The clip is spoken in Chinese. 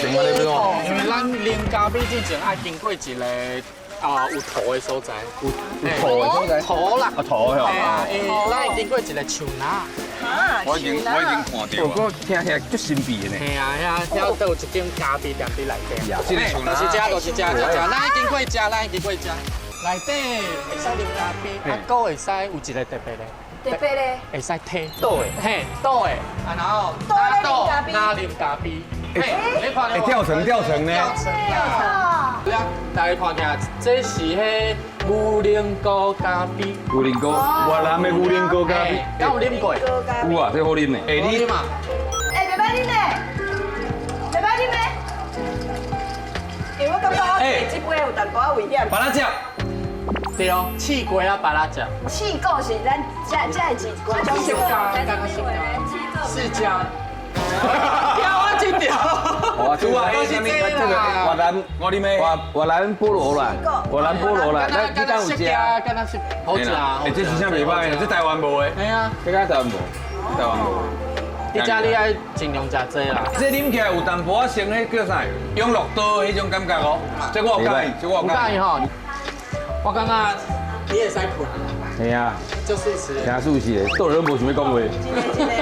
先安尼要怎？因为咱啉咖啡之前爱经过一个有土的所在，有土的所在。土啦，啊土的哎呀吼。，咱会经过一个树林。我已经看到不过听起来足神秘的呢。嘿啊，遐都有一间咖啡店伫内底。这个树林就是这，就是这，咱已经过这，咱已经过这。内底会使啉咖啡，啊，搁会使有一个特别的。特别咧，会使体倒的，嘿，倒的，啊，然后拿啉咖啡，嘿，你看吊层呢？吊层啊！大家看起来，这是迄牛奶糕咖啡，牛奶糕，越南的牛奶糕咖啡，敢有啉过？有啊，这好啉的。哎，你嘛？哎，袂歹啉呢，袂歹啉呢。因为我感觉我这杯有淡薄仔危险。把它叫。对哦，气龟啊，把它讲。气够是咱这的几瓜种四家。挑啊，这条。哇，主啊，这个越南，我啉的越南菠萝啦，越南菠萝啦，咱你敢有食？敢若是好食啊！哎，这真正袂歹的，这台湾无的。系啊，这个台湾无，台湾无。你家你爱尽量食这啦。这啉起来有淡薄仔像迄叫啥？永乐多的迄种感觉哦。这我有介意，这我有介意。吼，我感觉你会使困。系啊，就舒适。听舒适的，倒人无想要讲话。真的。